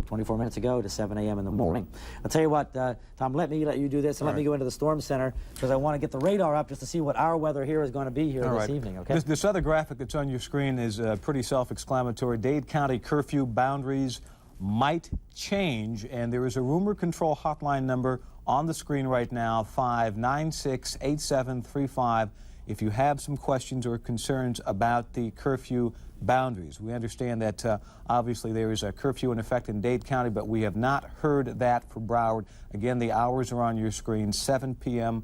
24 minutes ago to 7 a.m. in the morning. I'll tell you what, Tom, let you do this and let me go into the storm center because I want to get the radar up just to see what our weather here is going to be here this evening, okay? This other graphic that's on your screen is pretty self-exclamatory. Dade County curfew boundaries might change, and there is a rumor control hotline number on the screen right now, 596-8735, if you have some questions or concerns about the curfew boundaries. We understand that obviously there is a curfew in effect in Dade County, but we have not heard that for Broward. Again, the hours are on your screen, 7 p.m.,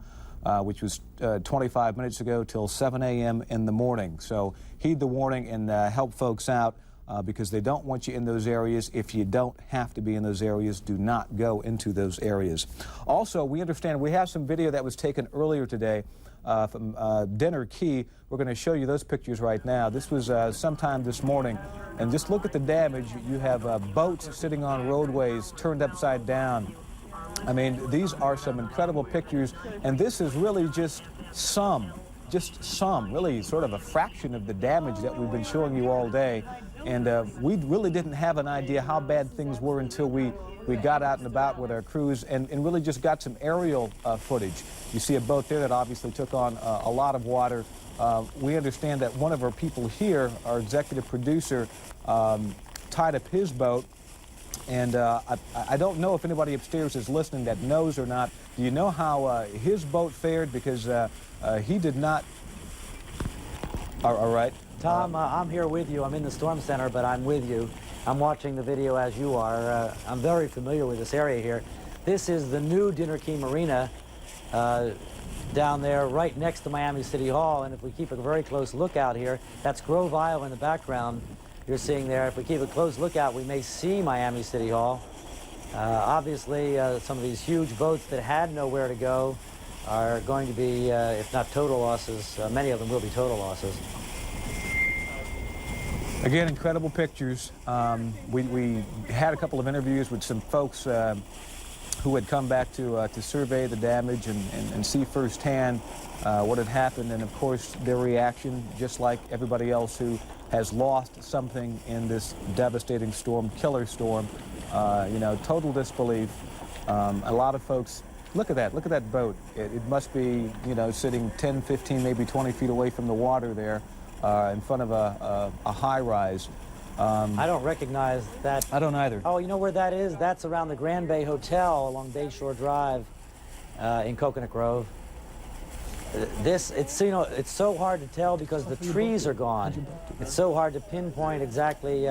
which was 25 minutes ago, till 7 a.m. in the morning. So heed the warning and help folks out because they don't want you in those areas. If you don't have to be in those areas, do not go into those areas. Also, we understand we have some video that was taken earlier today from Dinner Key. We're going to show you those pictures right now. This was sometime this morning, and just look at the damage. You have boats sitting on roadways turned upside down. I mean, these are some incredible pictures, and this is really just really sort of a fraction of the damage that we've been showing you all day. And we really didn't have an idea how bad things were until we got out and about with our crews and really just got some aerial footage. You see a boat there that obviously took on a lot of water. We understand that one of our people here, our executive producer, tied up his boat. And I don't know if anybody upstairs is listening that knows or not. Do you know how his boat fared? Because he did not. All right. Tom, I'm here with you. I'm in the storm center, but I'm with you. I'm watching the video as you are. I'm very familiar with this area here. This is the new Dinner Key Marina down there right next to Miami City Hall. And if we keep a very close look out here, that's Grove Isle in the background you're seeing there. If we keep a close look out, we may see Miami City Hall. Obviously, some of these huge boats that had nowhere to go are going to be, if not total losses, many of them will be total losses. Again, incredible pictures. We had a couple of interviews with some folks who had come back to survey the damage and see firsthand what had happened, and of course their reaction, just like everybody else who has lost something in this devastating storm, killer storm. You know, total disbelief. A lot of folks, look at that boat. It must be, you know, sitting 10, 15, maybe 20 feet away from the water there. In front of a high-rise. I don't recognize that. I don't either. Oh, you know where that is? That's around the Grand Bay Hotel along Bayshore Drive in Coconut Grove. It's, you know, it's so hard to tell because the trees are gone. It's so hard to pinpoint exactly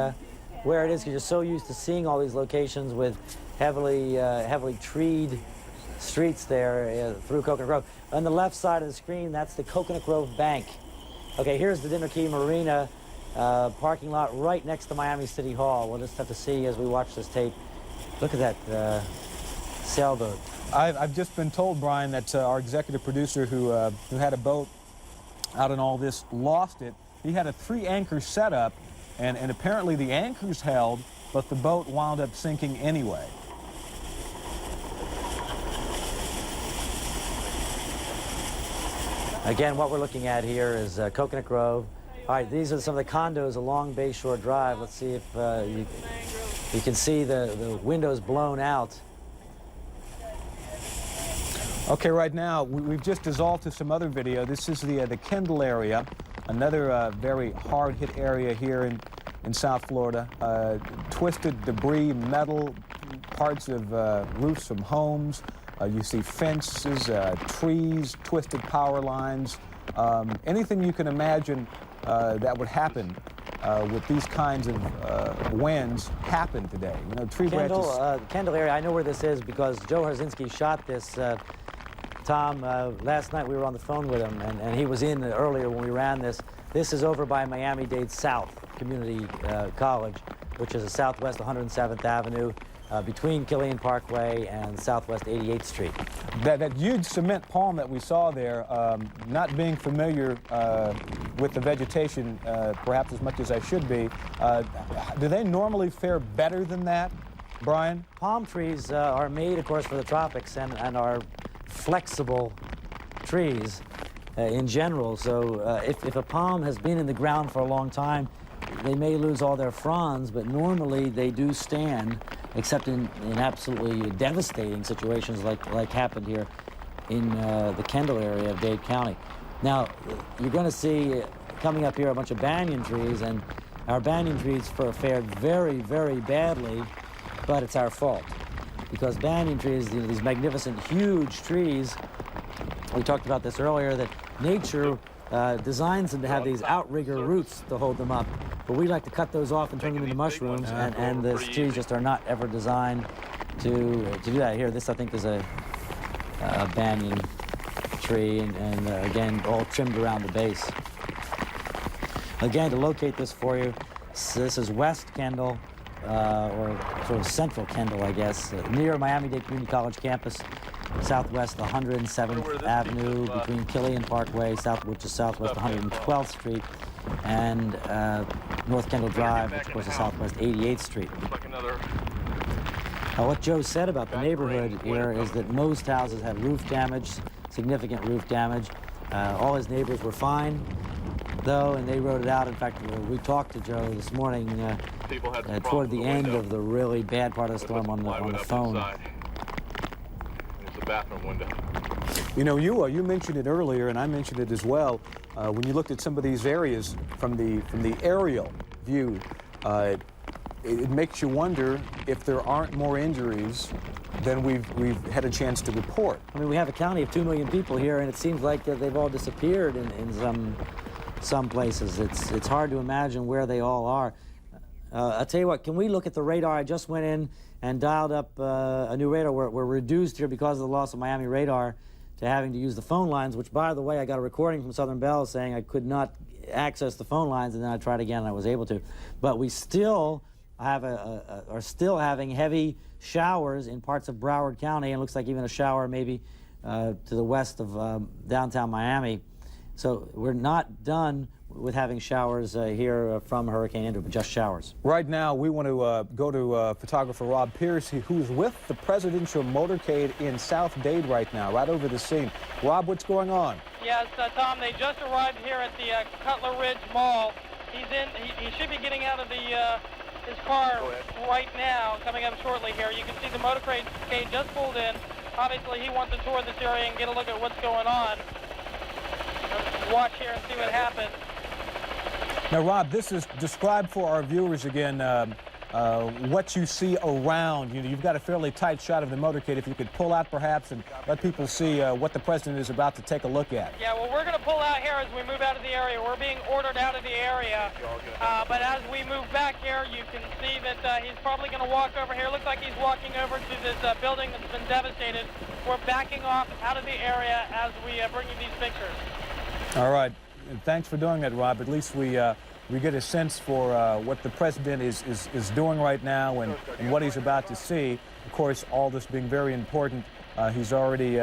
where it is because you're so used to seeing all these locations with heavily treed streets there through Coconut Grove. On the left side of the screen, that's the Coconut Grove Bank. Okay, here's the Dinner Key Marina parking lot right next to Miami City Hall. We'll just have to see as we watch this tape. Look at that sailboat. I've just been told, Brian, that our executive producer who had a boat out in all this lost it. He had a 3-anchor setup, and apparently the anchors held, but the boat wound up sinking anyway. Again, what we're looking at here is Coconut Grove. All right, these are some of the condos along Bayshore Drive. Let's see if you can see the windows blown out. Okay, right now, we've just dissolved to some other video. This is the Kendall area, another very hard-hit area here in South Florida. Twisted debris, metal, parts of roofs from homes. You see fences, trees, twisted power lines, anything you can imagine that would happen with these kinds of winds happened today. You know, tree branches. Kendall area, I know where this is because Joe Harzinski shot this. Tom, last night we were on the phone with him, and he was in earlier when we ran this. This is over by Miami-Dade South Community College, which is a southwest 107th Avenue. Between Killeen Parkway and Southwest 88th Street. That huge cement palm that we saw there, not being familiar with the vegetation perhaps as much as I should be, do they normally fare better than that, Brian? Palm trees are made, of course, for the tropics and are flexible trees in general. So if a palm has been in the ground for a long time, they may lose all their fronds, but normally they do stand except in absolutely devastating situations like happened here in the Kendall area of Dade County. Now, you're going to see coming up here a bunch of banyan trees, and our banyan trees fared very, very badly, but it's our fault. Because banyan trees, these magnificent, huge trees, we talked about this earlier, that nature designs them to have these outrigger roots to hold them up. But we like to cut those off and turn them into mushrooms, and the trees just are not ever designed to do that. Here, this I think is a banyan tree, and again, all trimmed around the base. Again, to locate this for you, this is West Kendall, or sort of central Kendall, I guess, near Miami-Dade Community College campus, southwest 107th Avenue, between Killian Parkway, which is southwest 112th Street, and North Kendall Drive, which of course is southwest 88th Street. What Joe said about the neighborhood here is that most houses had roof damage, significant roof damage. All his neighbors were fine, though, and they wrote it out. In fact, we talked to Joe this morning toward the end of the really bad part of the storm on the phone. It's a bathroom window. You know, you mentioned it earlier, and I mentioned it as well. When you looked at some of these areas from the aerial view, it makes you wonder if there aren't more injuries than we've had a chance to report. I mean, we have a county of 2 million people here, and it seems like they've all disappeared in some places. It's hard to imagine where they all are. I'll tell you what, can we look at the radar? I just went in and dialed up a new radar. We're reduced here because of the loss of Miami radar to having to use the phone lines, which, by the way, I got a recording from Southern Bell saying I could not access the phone lines, and then I tried again and I was able to. But we still are still having heavy showers in parts of Broward County, and it looks like even a shower maybe to the west of downtown Miami. So we're not done with having showers here from Hurricane Andrew, but just showers. Right now, we want to go to photographer Rob Pierce, who's with the presidential motorcade in South Dade right now, right over the scene. Rob, what's going on? Yes, Tom, they just arrived here at the Cutler Ridge Mall. He should be getting out of his car right now, coming up shortly here. You can see the motorcade just pulled in. Obviously, he wants to tour this area and get a look at what's going on. Watch here and see what happens. Now, Rob, this is described for our viewers again what you see around. You've got a fairly tight shot of the motorcade. If you could pull out perhaps and let people see what the president is about to take a look at. Yeah, well, we're going to pull out here as we move out of the area. We're being ordered out of the area. But as we move back here, you can see that he's probably going to walk over here. Looks like he's walking over to this building that's been devastated. We're backing off out of the area as we bring you these pictures. All right. And thanks for doing that, Rob. At least we get a sense for what the president is doing right now and what he's about to see. Of course, all this being very important, he's already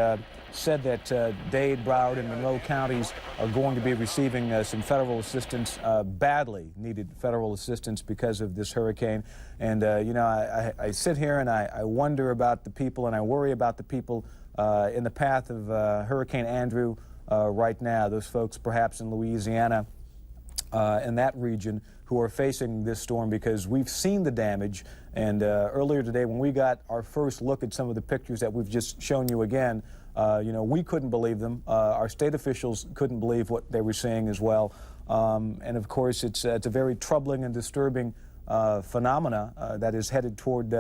said that Dade, Broward, and Monroe counties are going to be receiving some federal assistance, badly needed federal assistance because of this hurricane. And, you know, I sit here and I wonder about the people, and I worry about the people in the path of Hurricane Andrew right now, those folks perhaps in Louisiana in that region who are facing this storm, because we've seen the damage. And earlier today, when we got our first look at some of the pictures that we've just shown you again, you know, we couldn't believe them. Our state officials couldn't believe what they were seeing as well. And of course, it's a very troubling and disturbing phenomena that is headed toward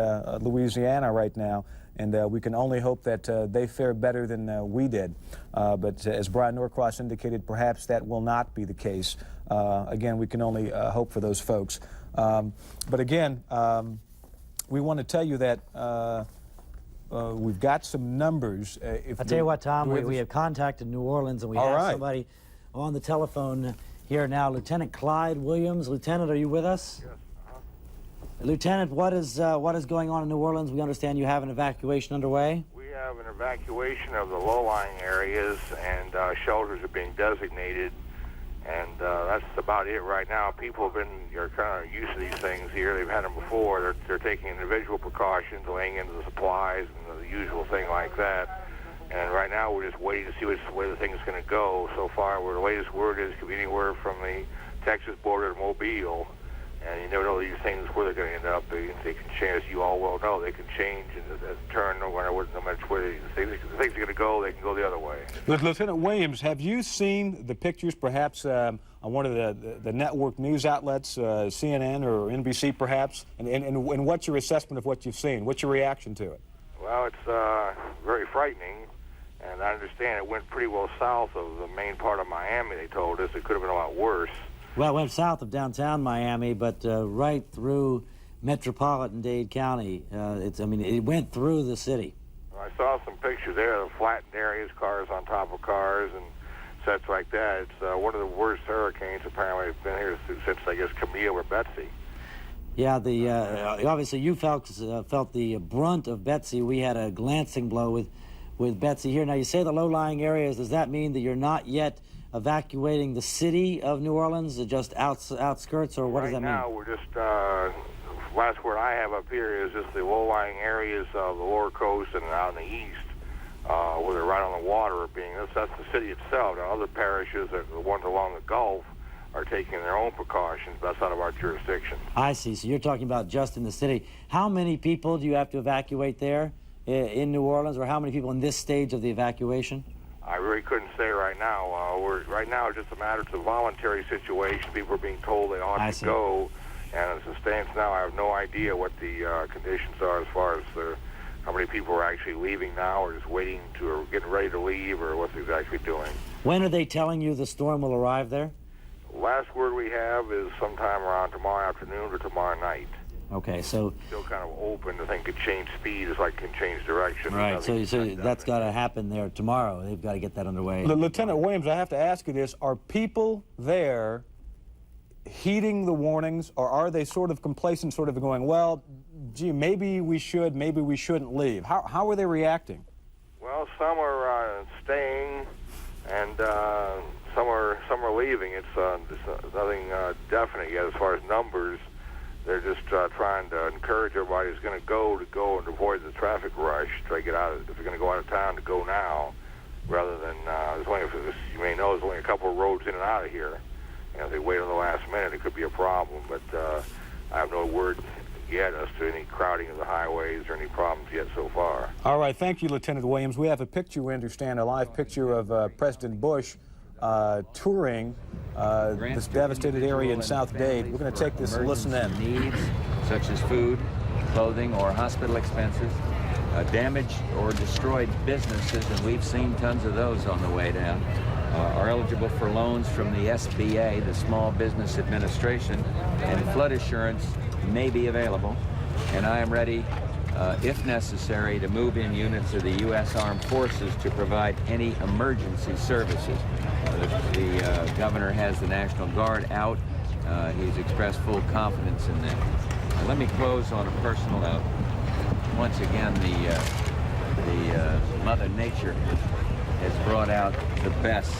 Louisiana right now. And we can only hope that they fare better than we did. But as Brian Norcross indicated, perhaps that will not be the case. Again, we can only hope for those folks. But again, we want to tell you that we've got some numbers. I'll tell you what, Tom, we have contacted New Orleans, and we have somebody on the telephone here now. Lieutenant Clyde Williams. Lieutenant, are you with us? Yes. Lieutenant, what is going on in New Orleans? We understand you have an evacuation underway. We have an evacuation of the low-lying areas, and shelters are being designated, and that's about it right now. People are kind of used to these things here. They've had them before. They're taking individual precautions, laying into the supplies and the usual thing like that. And right now we're just waiting to see where the thing's going to go. So far, the latest word is could be anywhere from the Texas border to Mobile. And you never know these things where they're going to end up. They can change, as you all well don't know. They can change and turn when I wouldn't know much way. If things are going to go, they can go the other way. Lieutenant Williams, have you seen the pictures perhaps on one of the network news outlets, CNN or NBC perhaps? And what's your assessment of what you've seen? What's your reaction to it? Well, it's very frightening, and I understand it went pretty well south of the main part of Miami, they told us. It could have been a lot worse. Well, it went south of downtown Miami, but right through metropolitan Dade County. It went through the city. I saw some pictures there of flattened areas, cars on top of cars, and sets like that. It's one of the worst hurricanes apparently have been here since, I guess, Camille or Betsy. Yeah, obviously you felt the brunt of Betsy. We had a glancing blow with Betsy here. Now, you say the low-lying areas. Does that mean that you're not yet evacuating the city of New Orleans, just outskirts, or what does that mean? Right now, we're just, last word I have up here is just the low-lying areas of the lower coast and out in the east, where they're right on the water, that's the city itself. Now, other parishes, the ones along the Gulf, are taking their own precautions, but that's out of our jurisdiction. I see. So you're talking about just in the city. How many people do you have to evacuate there in New Orleans, or how many people in this stage of the evacuation? I really couldn't say right now. Right now, it's just a matter. It's a voluntary situation. People are being told they ought to go, and as it stands now, I have no idea what the conditions are as far as how many people are actually leaving now, or just waiting or getting ready to leave, or what's exactly doing. When are they telling you the storm will arrive there? Last word we have is sometime around tomorrow afternoon or tomorrow night. Okay, so still kind of open. The thing could change speed, just like it can change direction. Right. So that's got to happen there tomorrow. They've got to get that underway. Lieutenant Williams, I have to ask you this: are people there heeding the warnings, or are they sort of complacent, sort of going, "Well, gee, maybe we should, maybe we shouldn't leave"? How are they reacting? Well, some are staying, and some are leaving. It's nothing definite yet as far as numbers. They're just trying to encourage everybody who's going to go and avoid the traffic rush. Try to get out. If you're going to go out of town, to go now, rather than you may know, there's only a couple of roads in and out of here. And if they wait on the last minute, it could be a problem. But I have no word yet as to any crowding of the highways or any problems yet so far. All right, thank you, Lieutenant Williams. We have a picture, we understand, a live picture of President Bush touring this devastated area in South Dade. We're going to take this and listen in. Needs such as food, clothing, or hospital expenses, damaged or destroyed businesses, and we've seen tons of those on the way down, are eligible for loans from the SBA, the Small Business Administration, and flood assurance may be available. And I am ready, if necessary, to move in units of the U.S. Armed Forces to provide any emergency services. The governor has the National Guard out. He's expressed full confidence in that. Let me close on a personal note. Once again, the Mother Nature has brought out the best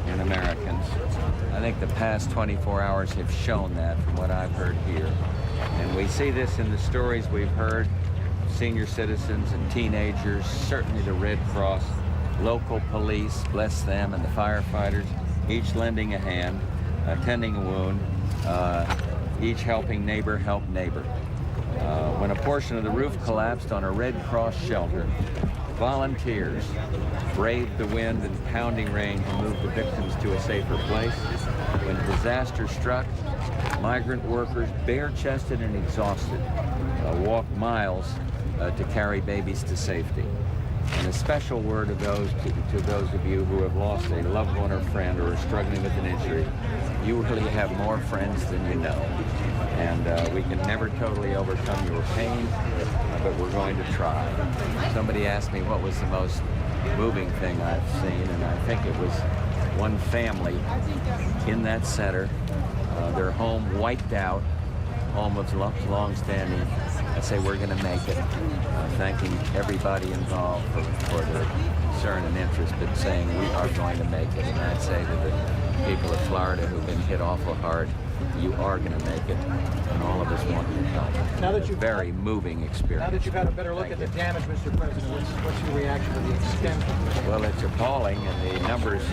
in Americans. I think the past 24 hours have shown that from what I've heard here. And we see this in the stories we've heard. Senior citizens and teenagers, certainly the Red Cross, local police, bless them, and the firefighters, each lending a hand, tending a wound, each helping neighbor help neighbor. When a portion of the roof collapsed on a Red Cross shelter, volunteers braved the wind and pounding rain to move the victims to a safer place. When disaster struck, migrant workers, bare-chested and exhausted, walked miles to carry babies to safety. And a special word of to those of you who have lost a loved one or friend or are struggling with an injury. You really have more friends than you know. And we can never totally overcome your pain, but we're going to try. Somebody asked me what was the most moving thing I've seen, and I think it was one family in that center, their home wiped out, home was long-standing. I say we're going to make it, thanking everybody involved for their concern and interest, but saying we are going to make it. And I'd say to the people of Florida who've been hit awful hard, you are going to make it, and all of us want your help. Now that you've very moving experience. Now that you've had a better look at the damage, Mr. President, what's your reaction to the extent of it? Well, it's appalling, and the numbers,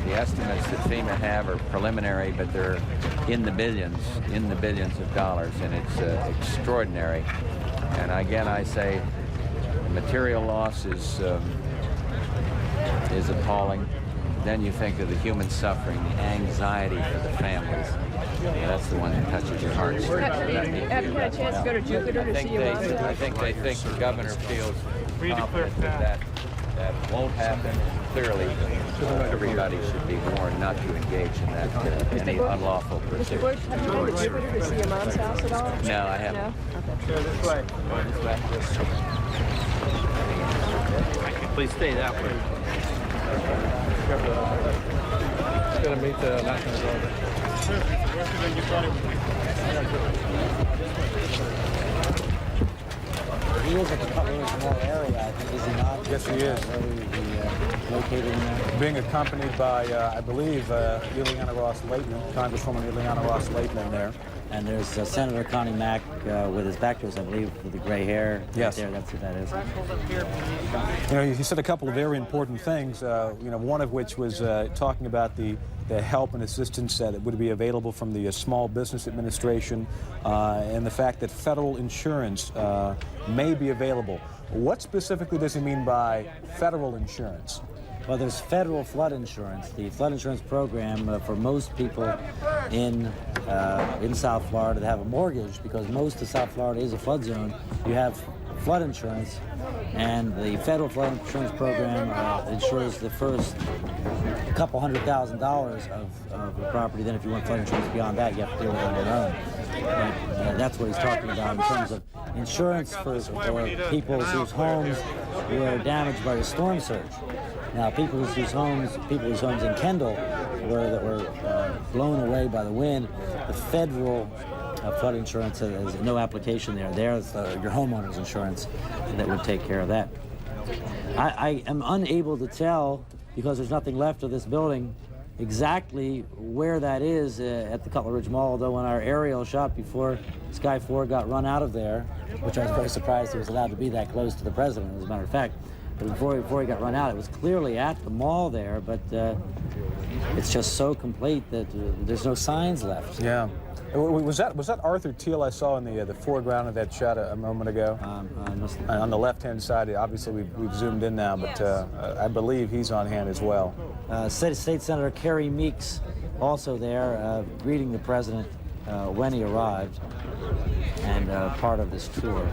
the estimates that FEMA have are preliminary, but they're in the billions of dollars, and it's extraordinary. And again, I say material loss is appalling. Then you think of the human suffering, the anxiety for the families. That's the one that touches your heart. Have you had a chance to go to Jupiter to see your mom? I think they think the governor feels confident that won't happen. Clearly, everybody should be warned not to engage in that any unlawful pursuit. Mr. Bush, have you been to Jupiter to see your mom's house at all? No, I haven't. No? Okay. This way. Please stay that way. It's going to meet the National Guard. He is at the Cutler Ridge Mall area, I think, is he not? Yes, he is. Where he located in there? Being accompanied by, I believe, Ileana Ross Laitman, Congresswoman Ileana Ross Laitman there. And there's Senator Connie Mack with his back to us, I believe, with the gray hair. Yes. Right there, that's who that is. You know, he said a couple of very important things, you know, one of which was talking about the help and assistance that would be available from the Small Business Administration and the fact that federal insurance may be available. What specifically does he mean by federal insurance? Well, there's federal flood insurance. The flood insurance program for most people in South Florida that have a mortgage, because most of South Florida is a flood zone, you have flood insurance, and the federal flood insurance program insures the first couple $100,000 of the property. Then if you want flood insurance beyond that, you have to deal with it on your own. But, that's what he's talking about in terms of insurance for people whose homes were damaged by the storm surge. Now, people whose homes in Kendall were blown away by the wind, the federal flood insurance has no application there. There's your homeowner's insurance that would take care of that. I am unable to tell, because there's nothing left of this building, exactly where that is at the Cutler Ridge Mall, although when our aerial shot before Sky 4 got run out of there, which I was very surprised he was allowed to be that close to the president, as a matter of fact. But before he got run out, it was clearly at the mall there, but it's just so complete that there's no signs left. Yeah. Was that Arthur Teal I saw in the foreground of that shot a moment ago? On the left-hand side, obviously we've zoomed in now, but I believe he's on hand as well. State Senator Kerry Meeks also there, greeting the president when he arrived, and part of this tour.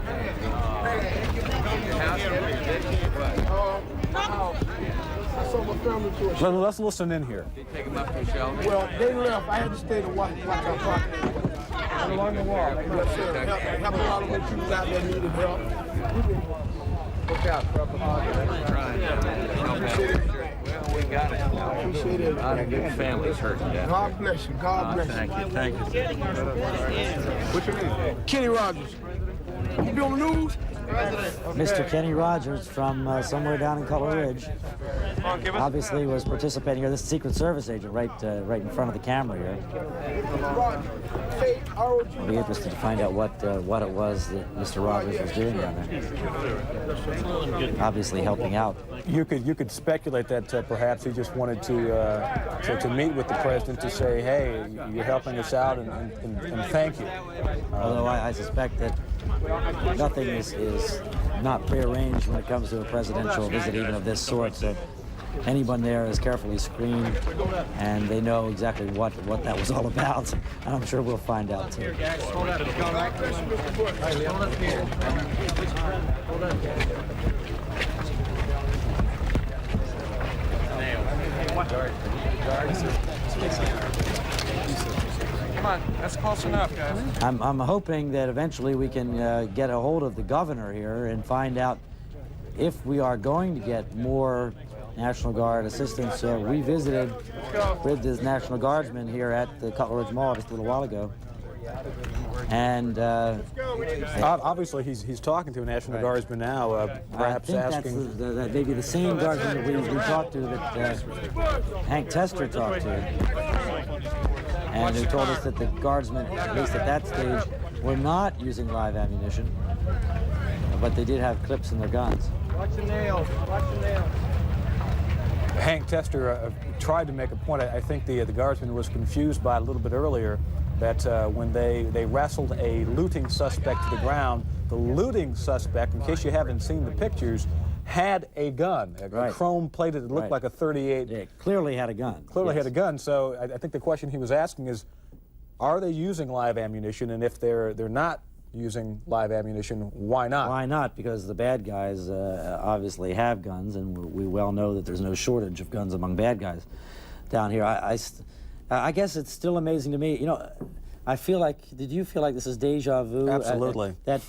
Let's listen in here. Well, they left. I had to stay to watch our property. Along the wall. Help a lot of the people out there needed help. Look out, brother. Well, we got it. Appreciate it. A lot of good families hurting down. God bless you. God bless you. Thank you. What's your name? Kenny Rogers. You be on the news? Mr. Kenny Rogers from somewhere down in Cutler Ridge obviously was participating here. This is Secret Service agent right in front of the camera here. I'll be interested to find out what it was that Mr. Rogers was doing down there. Obviously helping out. You could speculate that perhaps he just wanted to meet with the president to say, hey, you're helping us out and thank you. Although I suspect that nothing is not prearranged when it comes to a presidential visit even of this sort. So anyone there is carefully screened, and they know exactly what that was all about. And I'm sure we'll find out too. Come on, that's close enough, guys. I'm hoping that eventually we can get a hold of the governor here and find out if we are going to get more National Guard assistance. We visited with this National Guardsman here at the Cutler Ridge Mall just a little while ago. And obviously he's talking to a National Guardsman now, perhaps asking. That's that maybe the same guardsman that we talked to that Hank Tester talked to. And who told us that the guardsmen, at least at that stage, were not using live ammunition, but they did have clips in their guns. Watch the nails. Watch the nails. Hank Tester tried to make a point. I think the guardsman was confused by it a little bit earlier that when they wrestled a looting suspect to the ground, the looting suspect, in case you haven't seen the pictures, had a gun, a chrome-plated, it looked like a .38. Yeah, clearly had a gun. Clearly had a gun. So I think the question he was asking is, are they using live ammunition? And if they're not using live ammunition, why not? Why not? Because the bad guys obviously have guns, and we well know that there's no shortage of guns among bad guys down here. I guess it's still amazing to me. You know, I feel like, did you feel like this is deja vu? Absolutely. That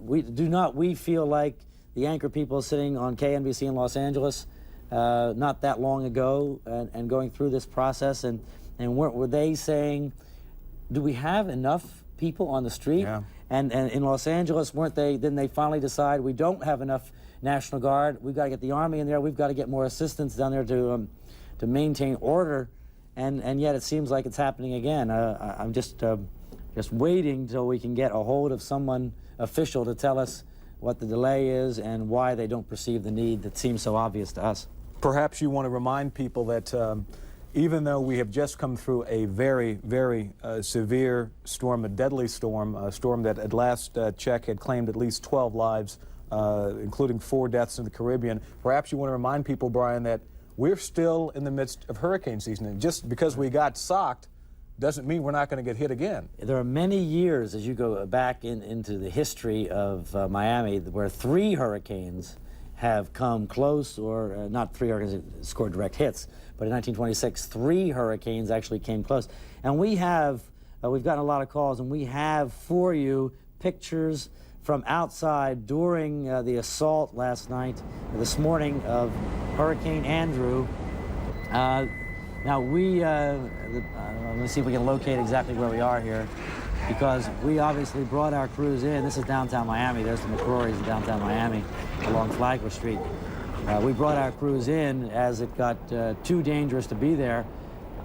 we feel like the anchor people sitting on KNBC in Los Angeles not that long ago and going through this process, and were they saying, do we have enough people on the street? Yeah. And in Los Angeles, weren't they, didn't they finally decide we don't have enough National Guard, we've got to get the Army in there, we've got to get more assistance down there to maintain order, and yet it seems like it's happening again. I'm just waiting till we can get a hold of someone official to tell us what the delay is and why they don't perceive the need that seems so obvious to us. Perhaps you want to remind people that even though we have just come through a very, very severe storm, a deadly storm, a storm that at last check had claimed at least 12 lives, including 4 deaths in the Caribbean, perhaps you want to remind people, Brian, that we're still in the midst of hurricane season. And just because we got socked doesn't mean we're not going to get hit again. There are many years, as you go back into the history of Miami, where 3 hurricanes have come close, or not 3 hurricanes that scored direct hits, but in 1926, 3 hurricanes actually came close. And we have, we've gotten a lot of calls, and we have for you pictures from outside during the assault last night, this morning, of Hurricane Andrew. Now let me see if we can locate exactly where we are here, because we obviously brought our crews in. This is downtown Miami. There's the McCrory's in downtown Miami along Flagler Street. We brought our crews in as it got too dangerous to be there.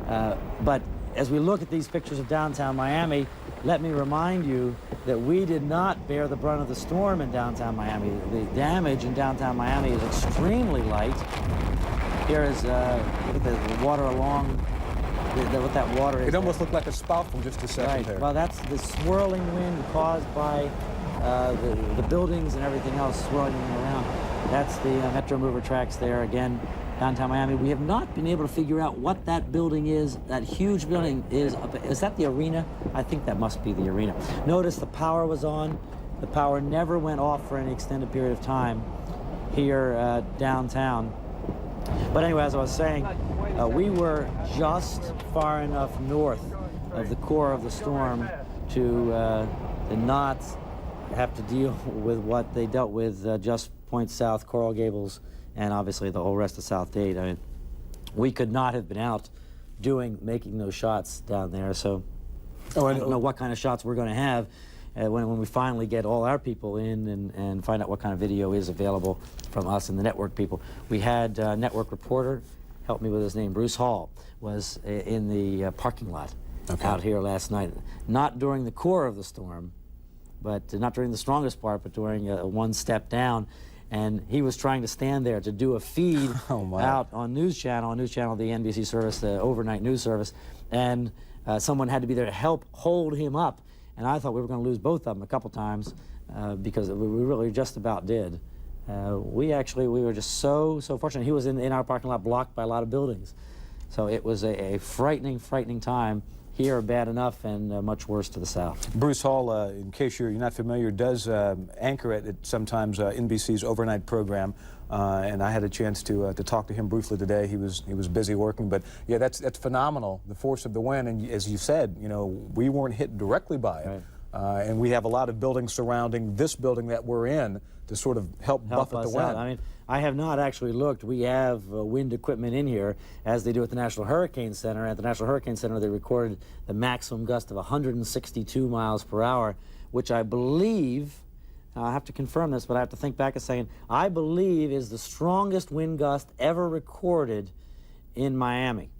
But as we look at these pictures of downtown Miami, let me remind you that we did not bear the brunt of the storm in downtown Miami. The damage in downtown Miami is extremely light. Here is look at the water along, what that water is. It almost looked like a spout from just a second there. Well, that's the swirling wind caused by the buildings and everything else swirling around. That's the Metro Mover tracks there again, downtown Miami. We have not been able to figure out what that building is. That huge building is that the arena? I think that must be the arena. Notice the power was on. The power never went off for any extended period of time here downtown. But anyway, as I was saying, we were just far enough north of the core of the storm to not have to deal with what they dealt with just Point South, Coral Gables, and obviously the whole rest of South Dade. I mean, we could not have been out making those shots down there. So I don't know what kind of shots we're going to have when we finally get all our people in and find out what kind of video is available from us and the network people. We had a network reporter, help me with his name, Bruce Hall, was in the parking lot out here last night. Not during the core of the storm, but not during the strongest part, but during one step down. And he was trying to stand there to do a feed out on News Channel, the NBC service, the overnight news service, and someone had to be there to help hold him up. And I thought we were going to lose both of them a couple times because we really just about did. We were just so fortunate. He was in our parking lot, blocked by a lot of buildings. So it was a frightening, frightening time. Here, bad enough, and much worse to the south. Bruce Hall, in case you're not familiar, does anchor at sometimes NBC's overnight program, and I had a chance to talk to him briefly today. He was busy working, but yeah, that's phenomenal, the force of the wind. And as you said, you know, we weren't hit directly by it, and we have a lot of buildings surrounding this building that we're in to sort of help buffet the wind. Out. I mean, I have not actually looked. We have wind equipment in here, as they do at the National Hurricane Center. At the National Hurricane Center, they recorded the maximum gust of 162 miles per hour, which I believe, I have to confirm this, but I have to think back a second, I believe is the strongest wind gust ever recorded in Miami.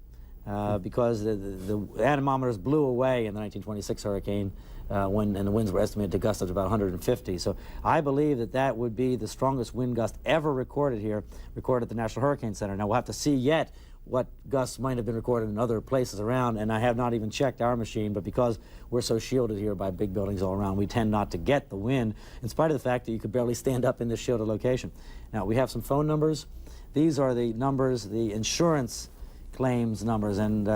Because the anemometers blew away in the 1926 hurricane and the winds were estimated to gust up to about 150. So I believe that that would be the strongest wind gust ever recorded here, recorded at the National Hurricane Center. Now we'll have to see yet what gusts might have been recorded in other places around, and I have not even checked our machine, but because we're so shielded here by big buildings all around, we tend not to get the wind, in spite of the fact that you could barely stand up in this shielded location. Now, we have some phone numbers. These are the numbers, the insurance claims numbers, and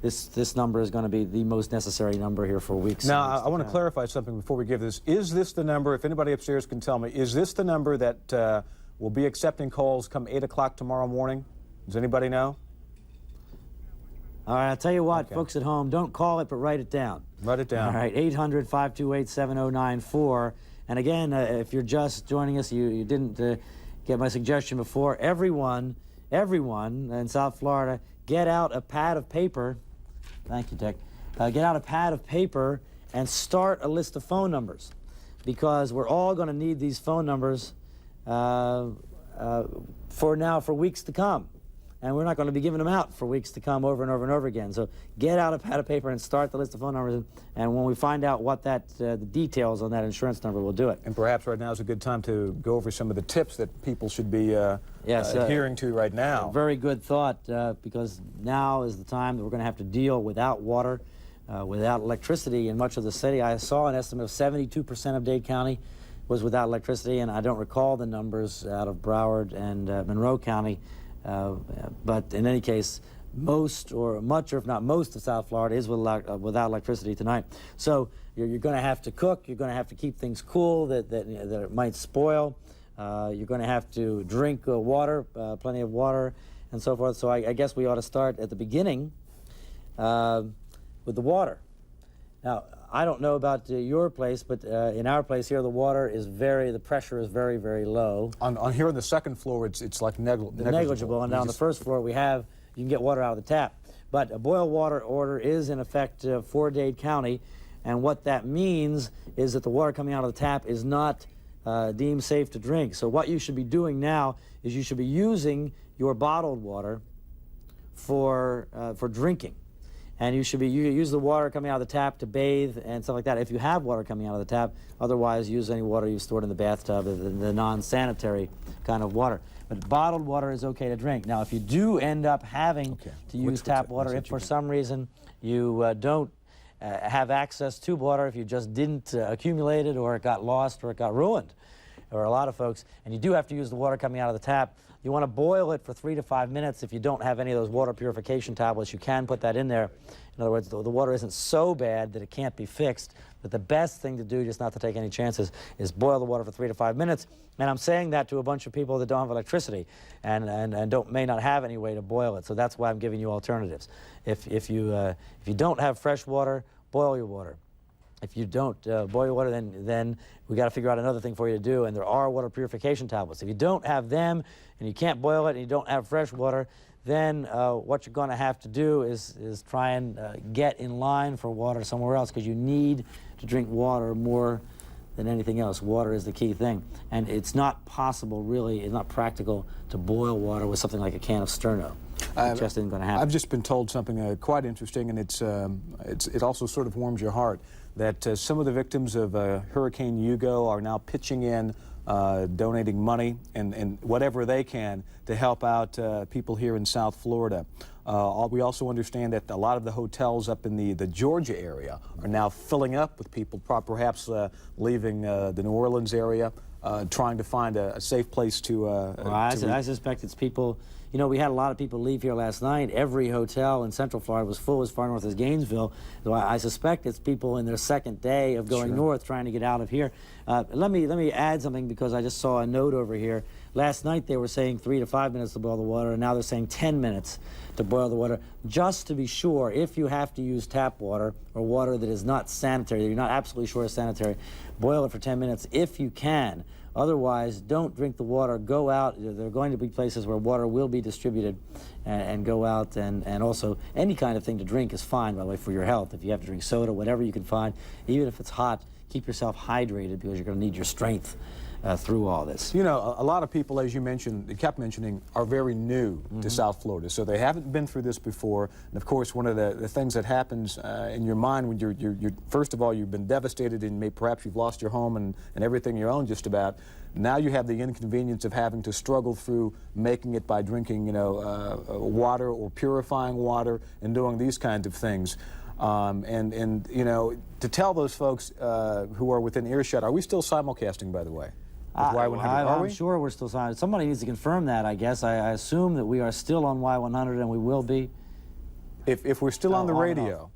this number is going to be the most necessary number here for weeks. Now, I want to clarify something before we give this. Is this the number, if anybody upstairs can tell me, is this the number that will be accepting calls come 8 o'clock tomorrow morning? Does anybody know? All right, I'll tell you what, folks at home, don't call it, but write it down. Write it down. All right, 800-528-7094. And again, if you're just joining us, you didn't get my suggestion before, everyone in South Florida, get out a pad of paper. Thank you, Dick. Get out a pad of paper and start a list of phone numbers, because we're all going to need these phone numbers for weeks to come. And we're not going to be giving them out for weeks to come over and over and over again. So get out a pad of paper and start the list of phone numbers. And when we find out what the details on that insurance number, we'll do it. And perhaps right now is a good time to go over some of the tips that people should be adhering to right now. Very good thought, because now is the time that we're going to have to deal without water, without electricity in much of the city. I saw an estimate of 72% of Dade County was without electricity, and I don't recall the numbers out of Broward and Monroe County. But in any case, most or much, or if not most, of South Florida is without electricity tonight. So you're going to have to cook. You're going to have to keep things cool that it might spoil. You're going to have to drink water, plenty of water, and so forth. So I guess we ought to start at the beginning with the water. Now, I don't know about your place, but in our place here, the pressure is very, very low. On here on the second floor, it's like negligible. And on the first floor, you can get water out of the tap. But a boil water order is in effect for Dade County, and what that means is that the water coming out of the tap is not deemed safe to drink. So what you should be doing now is you should be using your bottled water for drinking. And you should use the water coming out of the tap to bathe and stuff like that, if you have water coming out of the tap. Otherwise, use any water you've stored in the bathtub, the non-sanitary kind of water. But bottled water is okay to drink. Now, if you do end up having to use tap water, if for some reason you don't have access to water, if you just didn't accumulate it, or it got lost, or it got ruined, or a lot of folks, and you do have to use the water coming out of the tap, you want to boil it for 3 to 5 minutes. If you don't have any of those water purification tablets, you can put that in there. In other words, the water isn't so bad that it can't be fixed. But the best thing to do, just not to take any chances, is boil the water for 3 to 5 minutes. And I'm saying that to a bunch of people that don't have electricity and may not have any way to boil it. So that's why I'm giving you alternatives. If you don't have fresh water, boil your water. If you don't boil your water, then we got to figure out another thing for you to do, and there are water purification tablets. If you don't have them, and you can't boil it, and you don't have fresh water, then what you're going to have to do is try and get in line for water somewhere else, because you need to drink water more than anything else. Water is the key thing, and it's not possible, really, it's not practical to boil water with something like a can of Sterno. It just isn't going to happen. I've just been told something quite interesting, and it also sort of warms your heart, that some of the victims of Hurricane Hugo are now pitching in, donating money and whatever they can to help out people here in South Florida. We also understand that a lot of the hotels up in the Georgia area are now filling up with people, perhaps leaving the New Orleans area, trying to find a safe place to... I suspect it's people... You know, we had a lot of people leave here last night. Every hotel in Central Florida was full as far north as Gainesville. So I suspect it's people in their second day of going north trying to get out of here. Let me add something, because I just saw a note over here. Last night they were saying 3 to 5 minutes to boil the water, and now they're saying 10 minutes to boil the water. Just to be sure, if you have to use tap water or water that is not sanitary, that you're not absolutely sure is sanitary, boil it for 10 minutes if you can. Otherwise, don't drink the water. Go out. There are going to be places where water will be distributed, and go out. And also, any kind of thing to drink is fine, by the way, for your health. If you have to drink soda, whatever you can find, even if it's hot, keep yourself hydrated, because you're going to need your strength through all this. You know, a lot of people, as you mentioned, kept mentioning, are very new to South Florida, so they haven't been through this before. And of course, one of the things that happens in your mind when you're first of all, you've been devastated and perhaps you've lost your home and everything you own just about. Now you have the inconvenience of having to struggle through making it by drinking, you know, water or purifying water and doing these kinds of things. And you know, to tell those folks who are within earshot, are we still simulcasting, by the way? I'm sure we're still signing. Somebody needs to confirm that, I guess. I assume that we are still on Y100, and we will be. If we're still on the radio.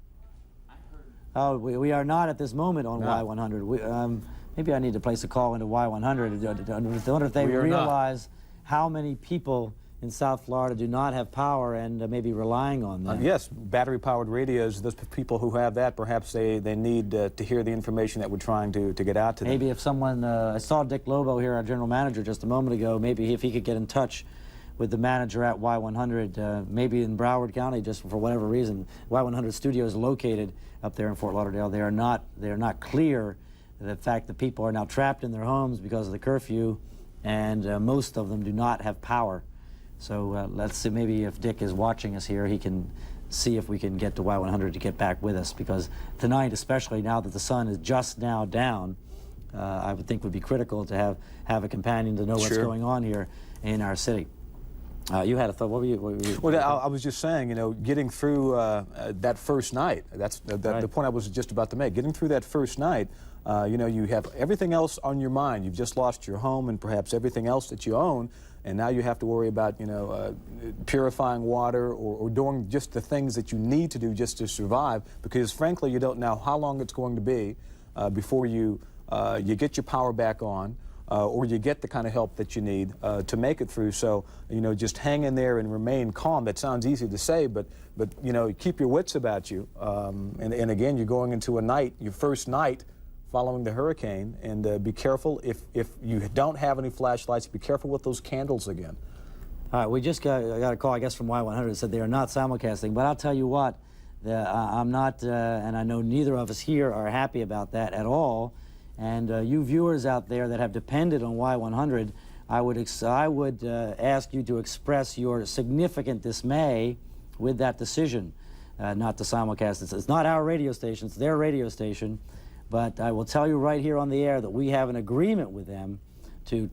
Oh, we are not at this moment on Y100. Maybe I need to place a call into Y100. I wonder if they realize how many people in South Florida do not have power and may be relying on them. Yes, battery-powered radios, those people who have that, perhaps they need to hear the information that we're trying to get out to them. Maybe if someone, I saw Dick Lobo here, our general manager, just a moment ago, maybe if he could get in touch with the manager at Y100, maybe in Broward County, just for whatever reason. Y100 studio is located up there in Fort Lauderdale. They are not clear the fact that people are now trapped in their homes because of the curfew, and most of them do not have power. So let's see, maybe if Dick is watching us here, he can see if we can get to Y100 to get back with us, because tonight, especially now that the sun is just now down, I would think would be critical to have a companion to know what's going on here in our city. You had a thought. What were you? Well, I was just saying, you know, getting through that first night, that's the point I was just about to make. Getting through that first night, you know, you have everything else on your mind. You've just lost your home and perhaps everything else that you own, and now you have to worry about, you know, purifying water or doing just the things that you need to do just to survive, because frankly, you don't know how long it's going to be before you get your power back on. Or you get the kind of help that you need to make it through. So, you know, just hang in there and remain calm. That sounds easy to say, but you know, keep your wits about you. And again, you're going into a night, your first night following the hurricane, and be careful if you don't have any flashlights, be careful with those candles again. All right, we just got a call, I guess, from Y100 that said they are not simulcasting, but I'll tell you what, I'm not, and I know neither of us here are happy about that at all. And you viewers out there that have depended on Y100, I would ask you to express your significant dismay with that decision not to simulcast. It's not our radio station, it's their radio station. But I will tell you right here on the air that we have an agreement with them to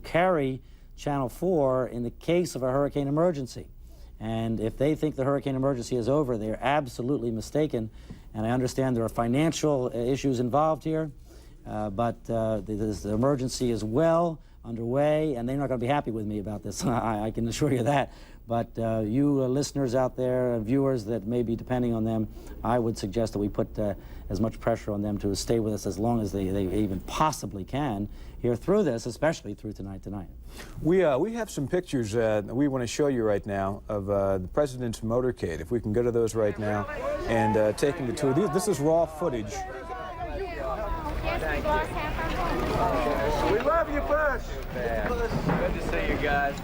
carry Channel 4 in the case of a hurricane emergency. And if they think the hurricane emergency is over, they are absolutely mistaken. And I understand there are financial issues involved here. But the emergency is well underway, and they're not going to be happy with me about this. I can assure you that. But you listeners out there, viewers that may be depending on them, I would suggest that we put as much pressure on them to stay with us as long as they even possibly can here through this, especially through tonight. We have some pictures we want to show you right now of the President's motorcade. If we can go to those right now and taking the tour. This is raw footage. We love you, Bush. Good to see you guys.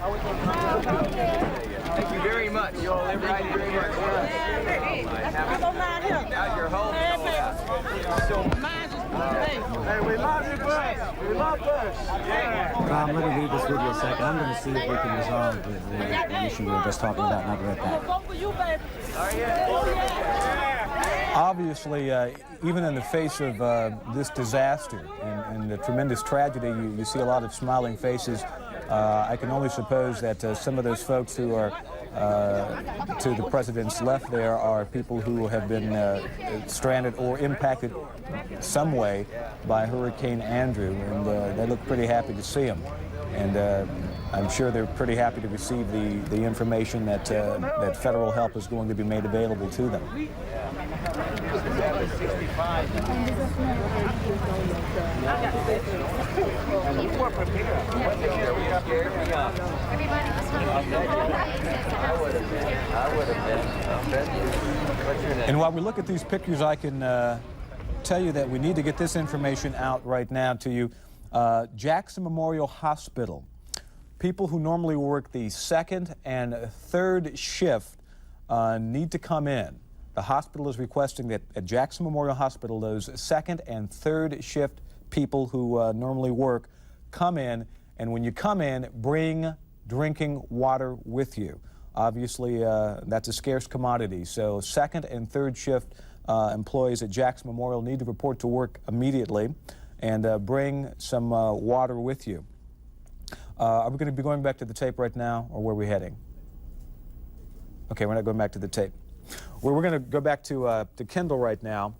Thank you very much. You all live right here. How's your home? Hey, we love you, Bush. We love Bush. I'm going to read this with you a second. I'm going to see if we can resolve the issue we were just talking about, and I'll be right back. Obviously, even in the face of this disaster and the tremendous tragedy, you see a lot of smiling faces. I can only suppose that some of those folks who are to the President's left there are people who have been stranded or impacted some way by Hurricane Andrew, and they look pretty happy to see him. And I'm sure they're pretty happy to receive the information that federal help is going to be made available to them. And while we look at these pictures, I can tell you that we need to get this information out right now to you. Jackson Memorial Hospital. People who normally work the second and third shift need to come in. The hospital is requesting that at Jackson Memorial Hospital, those second and third shift people who normally work come in, and when you come in, bring drinking water with you. Obviously, that's a scarce commodity, so second and third shift employees at Jackson Memorial need to report to work immediately and bring some water with you. Are we going to be going back to the tape right now, or where are we heading? Okay, we're not going back to the tape. We're going to go back to Kendall right now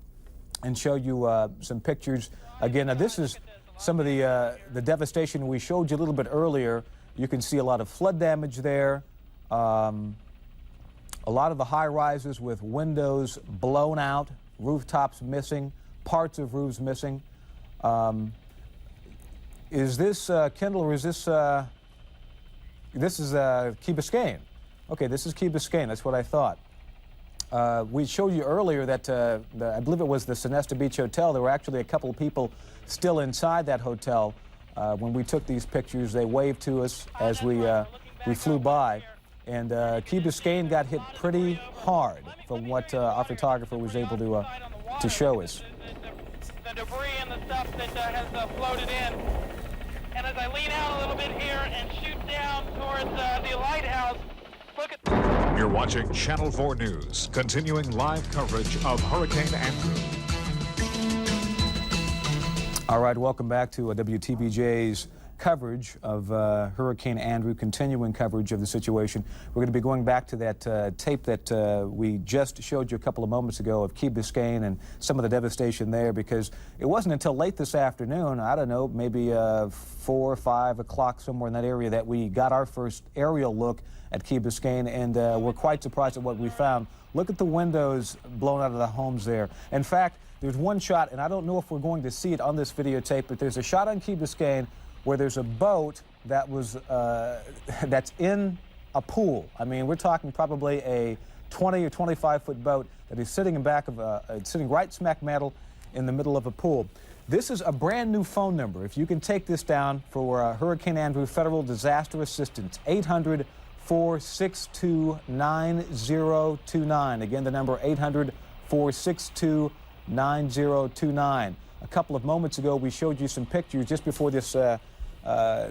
and show you some pictures. Again, now this is some of the devastation we showed you a little bit earlier. You can see a lot of flood damage there. A lot of the high-rises with windows blown out, rooftops missing, parts of roofs missing. Is this Kendall, or is this is Key Biscayne? Okay, this is Key Biscayne. That's what I thought. We showed you earlier that I believe it was the Sonesta Beach Hotel. There were actually a couple of people still inside that hotel when we took these pictures. They waved to us as we flew by, and Key Biscayne got hit pretty hard, from what our photographer was able to show us. The debris and the stuff that has floated in. And as I lean out a little bit here and shoot down towards the lighthouse, look at... You're watching Channel 4 News, continuing live coverage of Hurricane Andrew. All right, welcome back to WTVJ's coverage of Hurricane Andrew, continuing coverage of the situation. We're going to be going back to that tape that we just showed you a couple of moments ago of Key Biscayne and some of the devastation there, because it wasn't until late this afternoon, I don't know, maybe 4 or 5 o'clock, somewhere in that area, that we got our first aerial look at Key Biscayne, and we're quite surprised at what we found. Look at the windows blown out of the homes there. In fact, there's one shot, and I don't know if we're going to see it on this videotape, but there's a shot on Key Biscayne where there's a boat that was that's in a pool. I mean, we're talking probably a 20 or 25-foot boat that is sitting in back of sitting right smack middle in the middle of a pool. This is a brand new phone number. If you can take this down for Hurricane Andrew Federal Disaster Assistance, 800-462-9029. Again, the number 800-462-9029. A couple of moments ago, we showed you some pictures just before this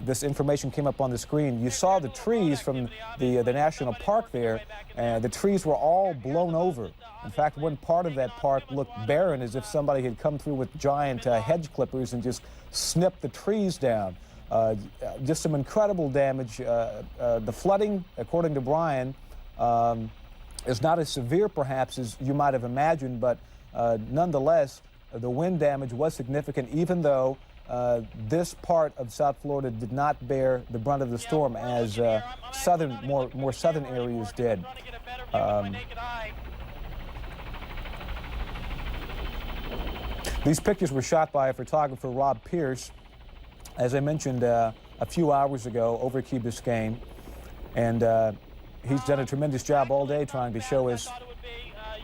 this information came up on the screen. You saw the trees from the national park there, and the trees were all blown over. In fact, one part of that park looked barren, as if somebody had come through with giant hedge clippers and just snipped the trees down. Just some incredible damage. The flooding, according to Brian, is not as severe perhaps as you might have imagined, but nonetheless, the wind damage was significant, even though this part of South Florida did not bear the brunt of the storm as more southern areas did. These pictures were shot by a photographer, Rob Pierce, as I mentioned a few hours ago, over Key Biscayne, and he's done a tremendous job all day trying to show us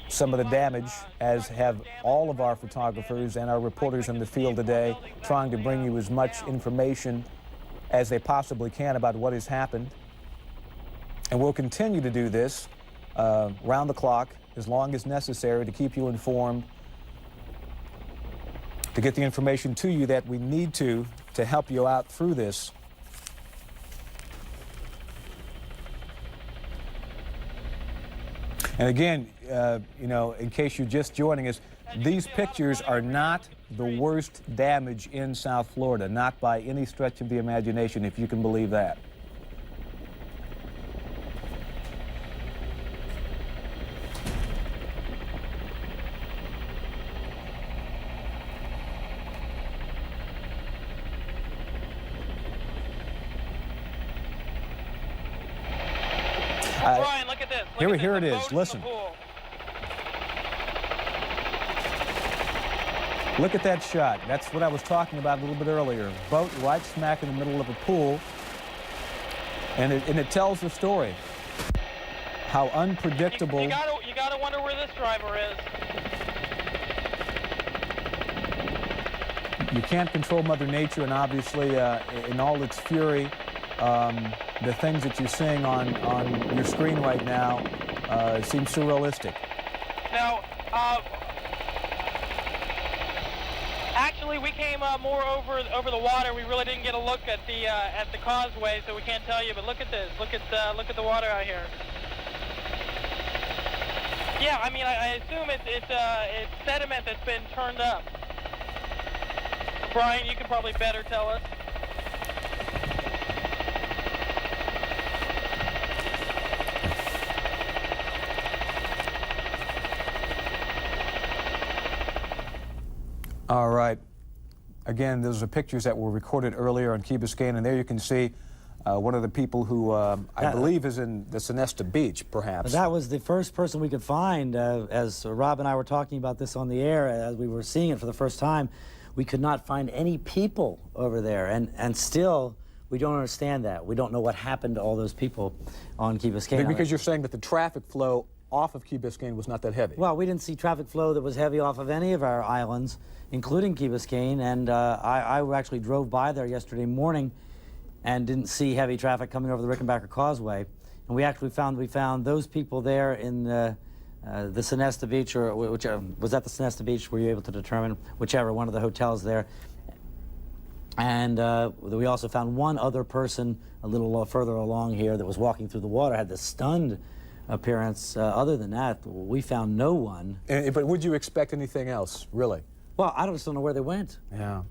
some of the damage, as have all of our photographers and our reporters in the field today, trying to bring you as much information as they possibly can about what has happened. And we'll continue to do this round the clock, as long as necessary, to keep you informed, to get the information to you that we need to help you out through this. And again, you know, in case you're just joining us, these pictures are not the worst damage in South Florida, not by any stretch of the imagination, if you can believe that. Brian, look at this. Here it is. Listen. Look at that shot. That's what I was talking about a little bit earlier. Boat right smack in the middle of a pool, and it tells the story. How unpredictable. You gotta wonder where this driver is. You can't control Mother Nature, and obviously, in all its fury, the things that you're seeing on your screen right now seem surrealistic. Now, Actually, we came more over the water. We really didn't get a look at the causeway, so we can't tell you. But look at this. Look at the water out here. Yeah, I mean, I assume it's sediment that's been turned up. Brian, you can probably better tell us. All right. Again, those are pictures that were recorded earlier on Key Biscayne, and there you can see one of the people who I believe is in the Sonesta Beach, perhaps. That was the first person we could find. As Rob and I were talking about this on the air, as we were seeing it for the first time, we could not find any people over there, and still we don't understand that. We don't know what happened to all those people on Key Biscayne. Because you're saying that the traffic flow off of Key Biscayne was not that heavy. Well, we didn't see traffic flow that was heavy off of any of our islands, including Key Biscayne, and I actually drove by there yesterday morning and didn't see heavy traffic coming over the Rickenbacker Causeway. And we actually found those people there in the Sonesta Beach, or whichever, was that the Sonesta Beach? Were you able to determine whichever one of the hotels there? And we also found one other person a little further along here that was walking through the water, had this stunned appearance. Other than that, we found no one. But would you expect anything else, really? Well, I just don't know where they went. Yeah.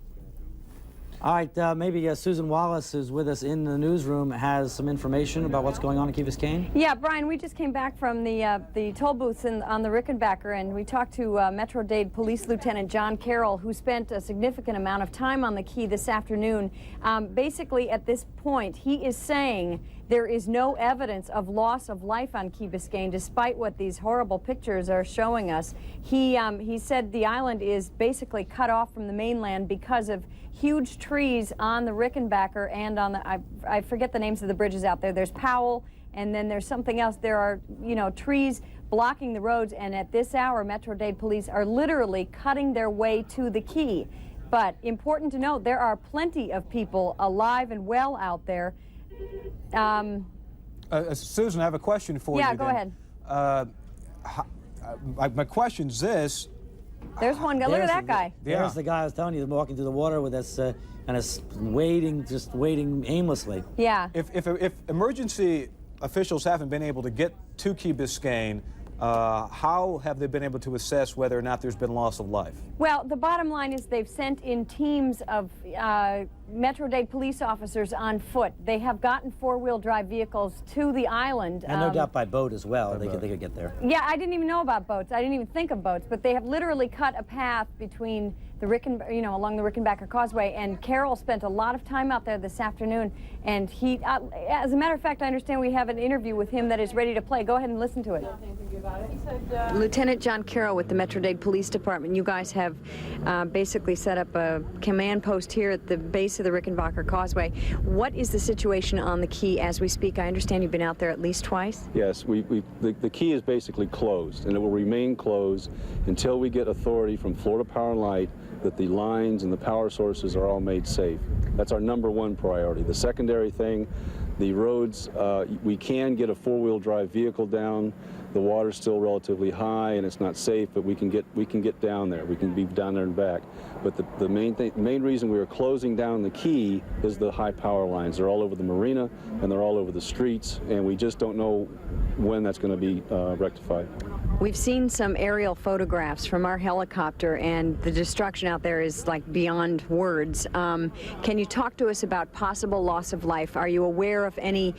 All right, maybe Susan Wallace, who's with us in the newsroom, has some information about what's going on in Key Biscayne. Yeah, Brian, we just came back from the toll booths on the Rickenbacker, and we talked to Metro-Dade Police Lieutenant John Carroll, who spent a significant amount of time on the Key this afternoon. Basically, at this point, he is saying there is no evidence of loss of life on Key Biscayne, despite what these horrible pictures are showing us. He said the island is basically cut off from the mainland because of huge trees on the Rickenbacker and on the, I forget the names of the bridges out there. There's Powell, and then there's something else. There are, trees blocking the roads, and at this hour, Metro-Dade police are literally cutting their way to the Key. But important to note, there are plenty of people alive and well out there. Susan, I have a question for you. Yeah, go ahead. My question's this. There's one guy. Look at that guy. There's the guy I was telling you, walking through the water with us, kind of waiting, just waiting aimlessly. Yeah. If emergency officials haven't been able to get to Key Biscayne, how have they been able to assess whether or not there's been loss of life? Well, the bottom line is they've sent in teams of Metro-Dade police officers on foot. They have gotten four-wheel drive vehicles to the island. And no doubt by boat as well. They could get there. Yeah, I didn't even know about boats. I didn't even think of boats. But they have literally cut a path between the along the Rickenbacker Causeway. And Carroll spent a lot of time out there this afternoon. And he, as a matter of fact, I understand we have an interview with him that is ready to play. Go ahead and listen to it. Lieutenant John Carroll with the Metro-Dade Police Department. You guys have basically set up a command post here at the base of the Rickenbacker Causeway. What is the situation on the Key as we speak? I understand you've been out there at least twice. Yes, the Key is basically closed, and it will remain closed until we get authority from Florida Power and Light that the lines and the power sources are all made safe. That's our #1 priority. The secondary thing, the roads, we can get a four-wheel drive vehicle down. The water's still relatively high and it's not safe, but we can get down there. We can be down there and back. But the main reason we are closing down the Key is the high power lines. They're all over the marina and they're all over the streets, and we just don't know when that's going to be rectified. We've seen some aerial photographs from our helicopter, and the destruction out there is like beyond words. Can you talk to us about possible loss of life? Are you aware of any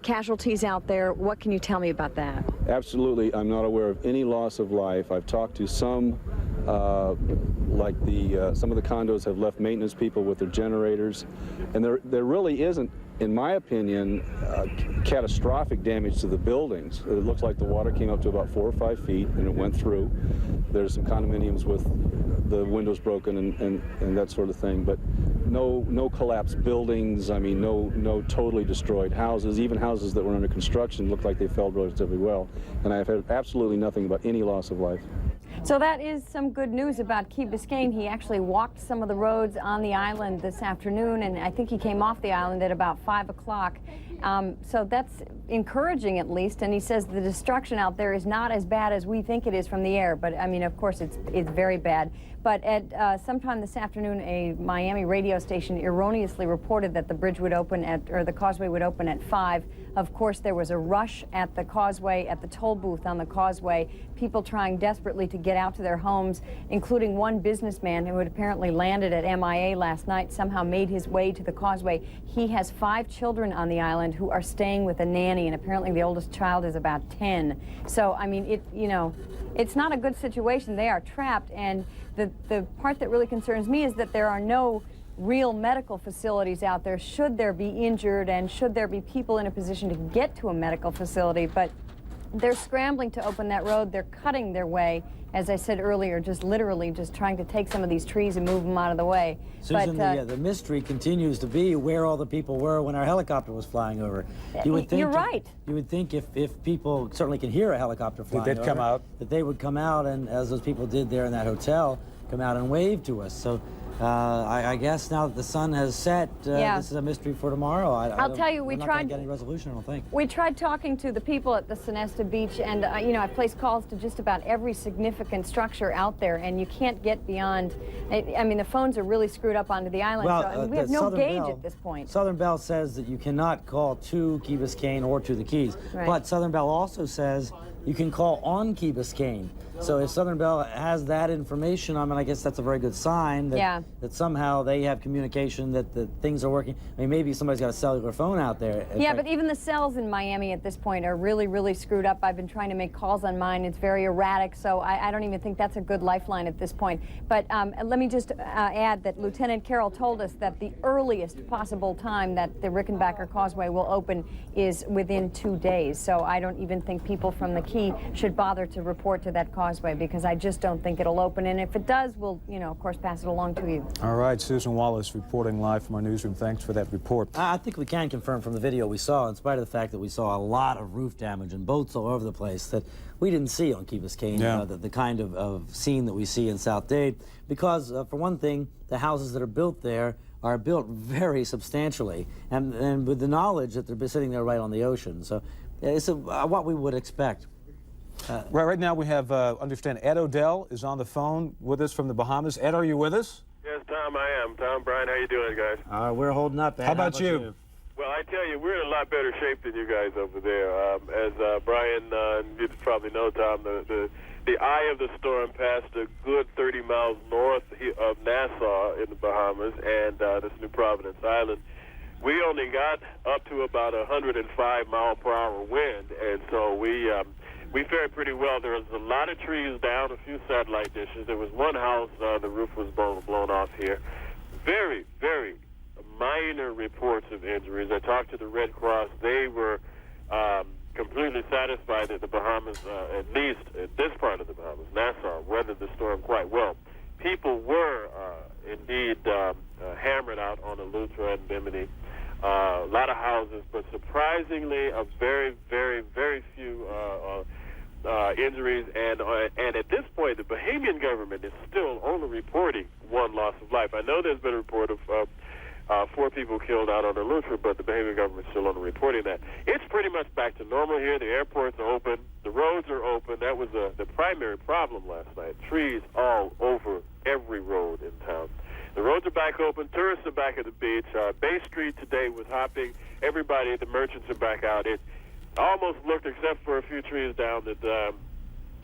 casualties out there? What can you tell me about that? Absolutely, I'm not aware of any loss of life. I've talked to some, like some of the condos have left maintenance people with their generators, and there really isn't, in my opinion, catastrophic damage to the buildings. It looks like the water came up to about 4 or 5 feet and it went through. There's some condominiums with the windows broken and that sort of thing, but no collapsed buildings. I mean, no totally destroyed houses. Even houses that were under construction look like they fell relatively well. And I've had absolutely nothing about any loss of life. So that is some good news about Key Biscayne. He actually walked some of the roads on the island this afternoon, and I think he came off the island at about 5 o'clock. So that's encouraging, at least. And he says the destruction out there is not as bad as we think it is from the air. But I mean, of course, it's very bad. but at sometime this afternoon, a Miami radio station erroneously reported that the bridge would open or the causeway would open at 5. Of course, there was a rush at the causeway, at the toll booth on the causeway, people trying desperately to get out to their homes, including one businessman who had apparently landed at MIA last night, somehow made his way to the causeway. He has 5 children on the island who are staying with a nanny, and apparently the oldest child is about 10. So, I mean, it's not a good situation. They are trapped, and the part that really concerns me is that there are no real medical facilities out there should there be injured and should there be people in a position to get to a medical facility. But they're scrambling to open that road. They're cutting their way, as I said earlier, just literally just trying to take some of these trees and move them out of the way. Susan, the mystery continues to be where all the people were when our helicopter was flying over. You would think you're right. You would think if people certainly can hear a helicopter flying they'd over, come out. that they would come out, and as those people did there in that hotel, come out and wave to us. So I guess now that the sun has set, this is a mystery for tomorrow. I'll tell you, we we're not tried gonna get any resolution, I don't think. We tried talking to the people at the Sonesta Beach, and you know, I placed calls to just about every significant structure out there, and you can't get beyond. I mean, the phones are really screwed up onto the island, Well, so I mean, we have no Southern gauge Bell, at this point. Southern Bell says that you cannot call to Key Biscayne or to the Keys, Right. but Southern Bell also says you can call on Key Biscayne. So if Southern Bell has that information, I mean, I guess that's a very good sign that, that somehow they have communication that things are working. I mean, maybe somebody's got a cellular phone out there. Yeah, but even the cells in Miami at this point are really, really screwed up. I've been trying to make calls on mine. It's very erratic, so I don't even think that's a good lifeline at this point. But let me just add that Lieutenant Carroll told us that the earliest possible time that the Rickenbacker Causeway will open is within 2 days. So I don't even think people from the Key should bother to report to that causeway, because I just don't think it'll open. And if it does, we'll, you know, of course, pass it along to you. All right, Susan Wallace reporting live from our newsroom. Thanks for that report. I think we can confirm from the video we saw, in spite of the fact that we saw a lot of roof damage and boats all over the place, that we didn't see on Key Biscayne the kind of scene that we see in South Dade. Because, for one thing, the houses that are built there are built very substantially, and with the knowledge that they're sitting there right on the ocean. So it's what we would expect. Right now we have, understand, Ed Odell is on the phone with us from the Bahamas. Ed, are you with us? Yes, Tom, I am. Tom, Brian, how you doing, guys? We're holding up, Ed. How about you? Well, I tell you, we're in a lot better shape than you guys over there. As Brian, you probably know, Tom, the eye of the storm passed a good 30 miles north of Nassau in the Bahamas and this New Providence Island. We only got up to about 105-mile-per-hour wind, and so we fared pretty well. There was a lot of trees down, a few satellite dishes. There was one house, the roof was blown off here. Very, very minor reports of injuries. I talked to the Red Cross. They were completely satisfied that the Bahamas, at least at this part of the Bahamas, Nassau, weathered the storm quite well. People were indeed hammered out on Eleuthera and Bimini. A lot of houses, but surprisingly, a very, very, very few injuries, and at this point, the Bahamian government is still only reporting one loss of life. I know there's been a report of 4 people killed out on Eleuthera, but the Bahamian government is still only reporting that. It's pretty much back to normal here. The airports are open. The roads are open. That was the primary problem last night. Trees all over every road in town. The roads are back open. Tourists are back at the beach. Bay Street today was hopping. Everybody, the merchants are back out. It almost looked, except for a few trees down, that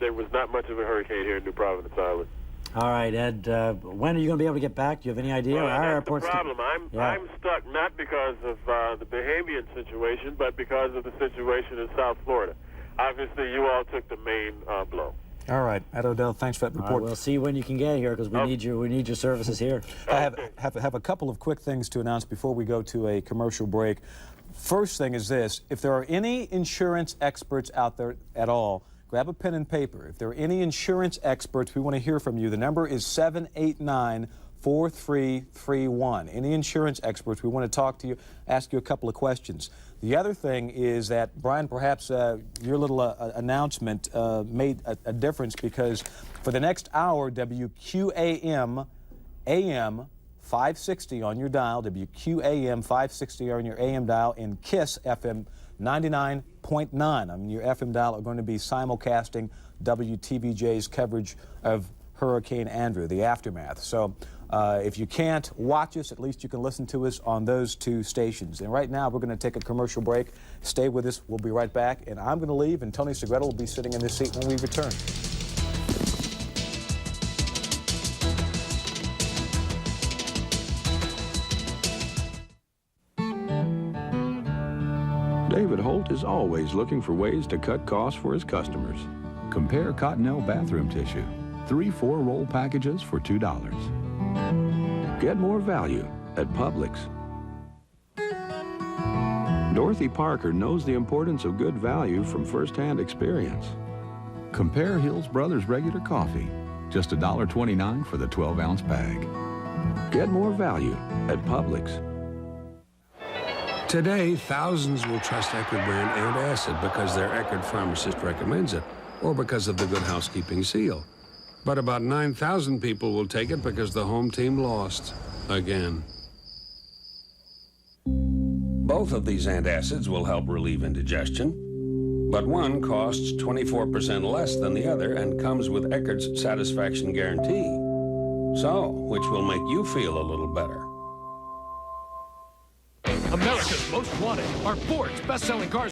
there was not much of a hurricane here in New Providence Island. All right, Ed, when are you going to be able to get back? Do you have any idea? Well, Our that's the problem. I'm stuck not because of the Bahamian situation, but because of the situation in South Florida. Obviously, you all took the main blow. All right, Ed Odell, thanks for that report. All right, we'll see when you can get here, because we need your services here. I have a couple of quick things to announce before we go to a commercial break. First thing is this: if there are any insurance experts out there at all, grab a pen and paper. If there are any insurance experts, we want to hear from you. The number is 789-4331. Any insurance experts, we want to talk to you, ask you a couple of questions. The other thing is that, Brian, perhaps your little announcement made a difference, because for the next hour, WQAM AM 560 on your dial, WQAM 560 on your AM dial, and KISS FM 99.9 on your FM dial are going to be simulcasting WTVJ's coverage of Hurricane Andrew, the aftermath. So if you can't watch us, at least you can listen to us on those two stations. And right now, we're going to take a commercial break. Stay with us. We'll be right back. And I'm going to leave, and Tony Segreto will be sitting in this seat when we return. David Holt is always looking for ways to cut costs for his customers. Compare Cottonelle bathroom tissue. 3 4-roll packages for $2. Get more value at Publix. Dorothy Parker knows the importance of good value from first-hand experience. Compare Hills Brothers regular coffee. Just $1.29 for the 12-ounce bag. Get more value at Publix. Today, thousands will trust Eckerd brand antacid because their Eckerd pharmacist recommends it, or because of the Good Housekeeping seal. But about 9,000 people will take it because the home team lost again. Both of these antacids will help relieve indigestion, but one costs 24% less than the other and comes with Eckerd's satisfaction guarantee. So, which will make you feel a little better? America's Most Wanted are Ford's best-selling cars.